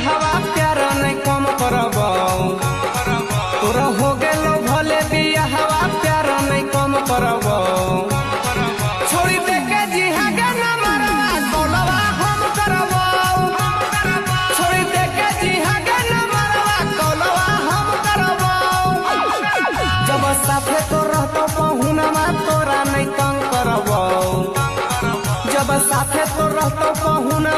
हवा प्यार नहीं कम करबो तोरा हो गेलो भले बिया हवा प्यार नहीं कम करबो छोड़ी दे के जिहा के ना मरवा कोलवा हम करबो छोड़ी दे के जिहा के ना मरवा कोलवा हम करबो जब साथे तो रहतो पहुना तोरा नहीं तंग करबो जब साथे तो रहतो पहुना